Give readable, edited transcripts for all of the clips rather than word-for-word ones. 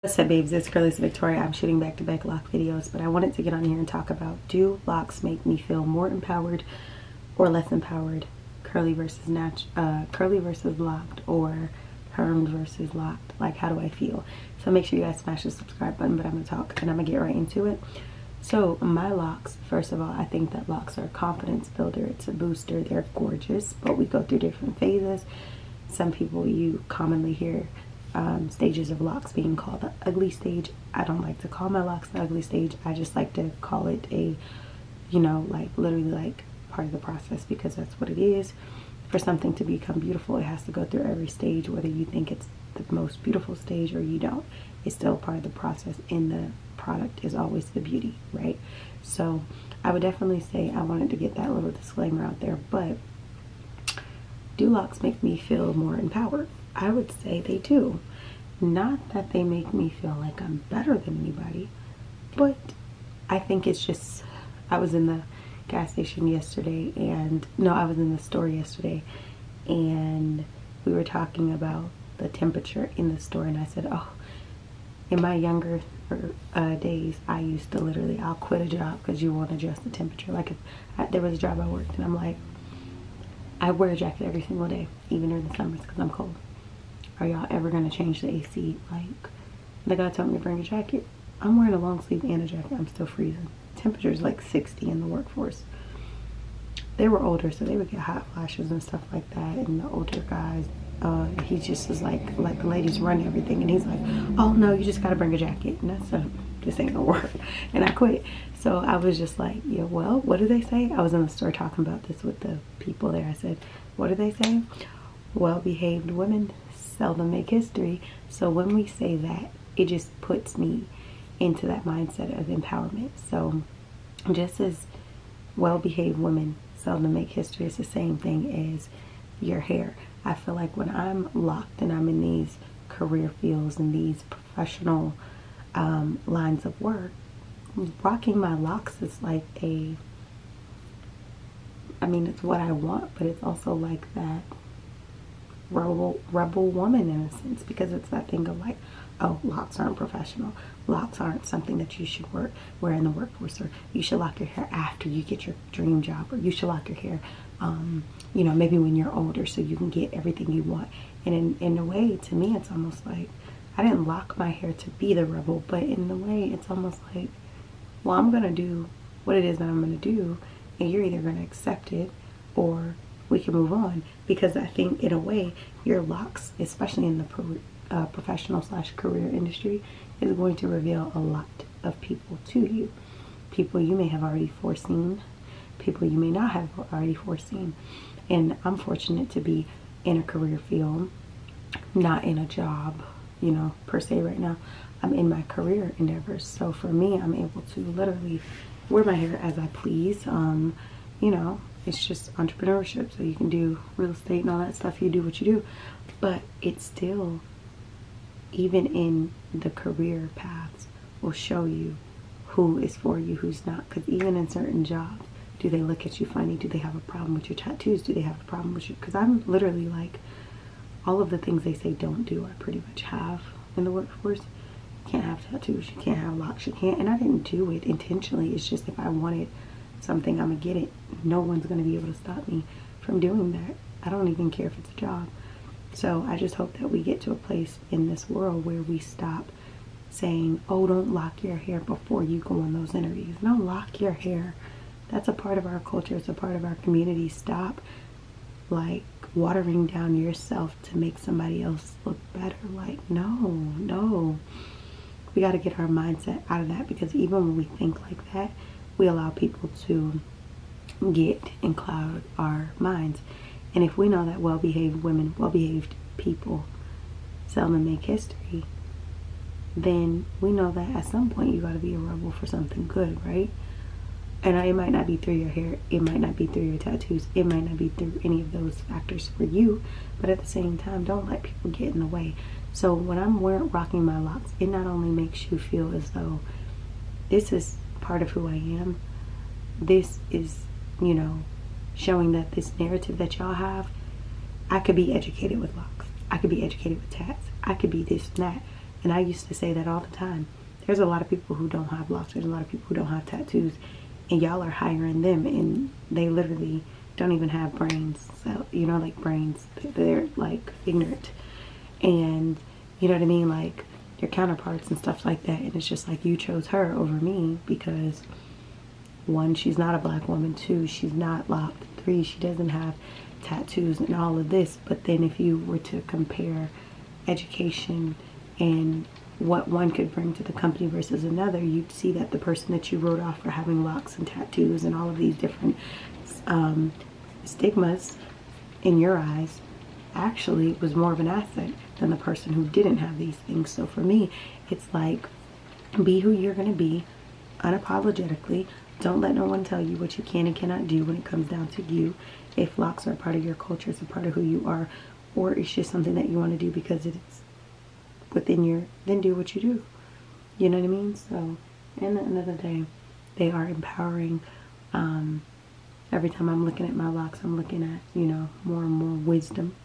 What's up, babes? It's Curly's Victoria. I'm shooting back-to-back lock videos, but I wanted to get on here and talk about, do locks make me feel more empowered or less empowered? Curly versus locked, or permed versus locked. Like, how do I feel? So make sure you guys smash the subscribe button, but I'm gonna talk and I'm gonna get right into it. So my locks, first of all, I think that locks are a confidence builder. It's a booster. They're gorgeous, but we go through different phases. Some people, you commonly hear stages of locks being called the ugly stage. I don't like to call my locks the ugly stage. I just like to call it a, you know, like literally like part of the process, because that's what it is. For something to become beautiful, it has to go through every stage, whether you think it's the most beautiful stage or you don't. It's still part of the process, and the product is always the beauty, right? So I would definitely say I wanted to get that little disclaimer out there. But do locks make me feel more empowered? I would say they do. Not that they make me feel like I'm better than anybody, but I think it's just, I was in the gas station yesterday, and no, I was in the store yesterday, and we were talking about the temperature in the store, and I said, oh, in my younger days, I used to literally, I'll quit a job because you won't adjust the temperature. Like if there was a job I worked, and I'm like, I wear a jacket every single day, even during the summers, because I'm cold. Are y'all ever gonna change the AC? Like, the guy told me to bring a jacket. I'm wearing a long sleeve and a jacket. I'm still freezing. Temperature is like 60 in the workforce. They were older, so they would get hot flashes and stuff like that. And the older guys, he just was like the ladies run everything, and he's like, oh no, you just gotta bring a jacket. And that's this ain't gonna work. And I quit. So I was just like, yeah, well, what do they say? I was in the store talking about this with the people there. I said, what do they say? Well-behaved women seldom make history. So when we say that, it just puts me into that mindset of empowerment. So just as well-behaved women seldom make history, it's the same thing as your hair. I feel like when I'm locked and I'm in these career fields and these professional lines of work, rocking my locks is like a, I mean, it's what I want, but it's also like that rebel woman in a sense, because it's that thing of like, oh, locks aren't professional. Locks aren't something that you should wear in the workforce, or you should lock your hair after you get your dream job, or you should lock your hair, you know, maybe when you're older so you can get everything you want. And in a way, to me, it's almost like, I didn't lock my hair to be the rebel, but in a way, it's almost like, well, I'm gonna do what it is that I'm gonna do, and you're either gonna accept it or we can move on. Because I think in a way, your locks, especially in the professional / career industry, is going to reveal a lot of people to you. People you may have already foreseen, people you may not have already foreseen. And I'm fortunate to be in a career field, not in a job, you know, per se right now. I'm in my career endeavors. So for me, I'm able to literally wear my hair as I please. You know, it's just entrepreneurship, so you can do real estate and all that stuff. You do what you do, but it's still, even in the career paths, will show you who is for you, who's not. Because even in certain jobs, do they look at you funny? Do they have a problem with your tattoos? Do they have a problem with you? Because I'm literally like, all of the things they say don't do, I pretty much have in the workforce. You can't have tattoos, you can't have locks, you can't. And I didn't do it intentionally. It's just, if I wanted something, I'm gonna get it. No one's gonna be able to stop me from doing that. I don't even care if it's a job. So I just hope that we get to a place in this world where we stop saying, oh, don't lock your hair before you go on those interviews. No, lock your hair. That's a part of our culture. It's a part of our community. Stop like watering down yourself to make somebody else look better. Like, no. We got to get our mindset out of that, because even when we think like that, we allow people to get and cloud our minds. And if we know that well-behaved women, well-behaved people seldom make history, then we know that at some point you got to be a rebel for something good, right? And it might not be through your hair, it might not be through your tattoos, it might not be through any of those factors for you, but at the same time, don't let people get in the way. So when I'm rocking my locks, it not only makes you feel as though this is part of who I am, this is, you know, showing that this narrative that y'all have, I could be educated with locks, I could be educated with tats, I could be this and that, And I used to say that all the time. There's a lot of people who don't have locks. There's a lot of people who don't have tattoos. And y'all are hiring them, and they literally don't even have brains. So, you know, like brains. They're like ignorant. And you know what I mean? Like your counterparts and stuff like that. And it's just like, you chose her over me because 1, she's not a black woman. 2, she's not locked. 3, she doesn't have tattoos and all of this. But then if you were to compare education and what one could bring to the company versus another, you'd see that the person that you wrote off for having locks and tattoos and all of these different stigmas in your eyes actually was more of an asset than the person who didn't have these things. So for me, it's like, be who you're going to be unapologetically. Don't let no one tell you what you can and cannot do when it comes down to you. If locks are a part of your culture, it's a part of who you are, or it's just something that you want to do because it's within your, then do what you do. You know what I mean? So, and at the end of the day, they are empowering. Every time I'm looking at my locks, I'm looking at, you know, more and more wisdom.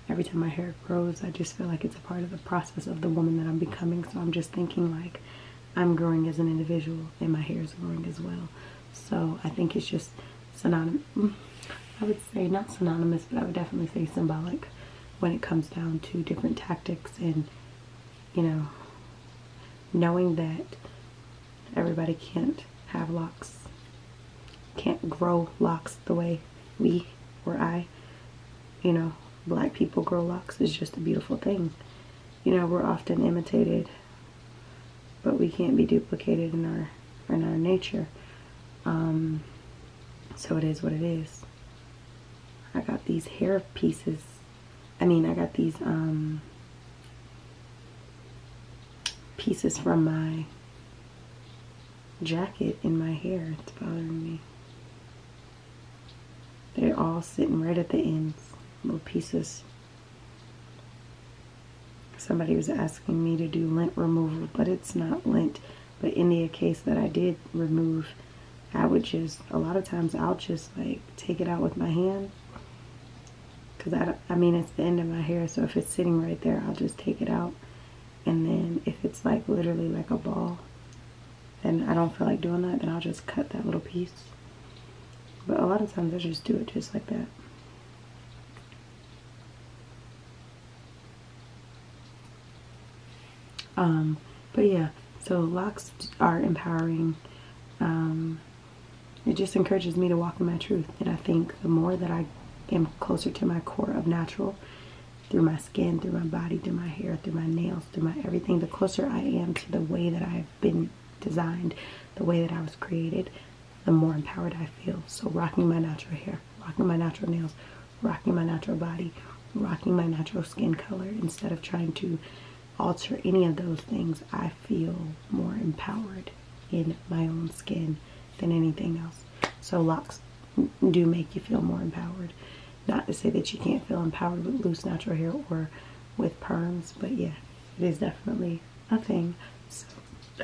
Every time my hair grows, I just feel like it's a part of the process of the woman that I'm becoming. So I'm just thinking like, I'm growing as an individual and my hair is growing as well. So I think it's just synonymous. I would say not synonymous, but I would definitely say symbolic when it comes down to different tactics and, you know, knowing that everybody can't have locks, can't grow locks the way we or I, you know, black people grow locks is just a beautiful thing. You know, we're often imitated, but we can't be duplicated in our nature. So it is what it is. I got these hair pieces. I got these pieces from my jacket in my hair. It's bothering me. They're all sitting right at the ends, little pieces. Somebody was asking me to do lint removal, but it's not lint. But in the case that I did remove, I would just, a lot of times I'll just like take it out with my hand. Because it's the end of my hair, so if it's sitting right there, I'll just take it out. And then if it's like literally like a ball, and I don't feel like doing that, then I'll just cut that little piece. But a lot of times I just do it just like that. But yeah, so locks are empowering. It just encourages me to walk in my truth. And I think the more that I am closer to my core of natural, through my skin, through my body, through my hair, through my nails, through my everything, the closer I am to the way that I've been designed, the way that I was created, the more empowered I feel. So rocking my natural hair, rocking my natural nails, rocking my natural body, rocking my natural skin color, instead of trying to alter any of those things, I feel more empowered in my own skin than anything else. So locks do make you feel more empowered. Not to say that you can't feel empowered with loose natural hair or with perms, but yeah, it is definitely a thing. So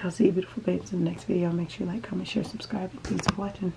I'll see you beautiful babes in the next video. Make sure you like, comment, share, subscribe, and thanks for watching.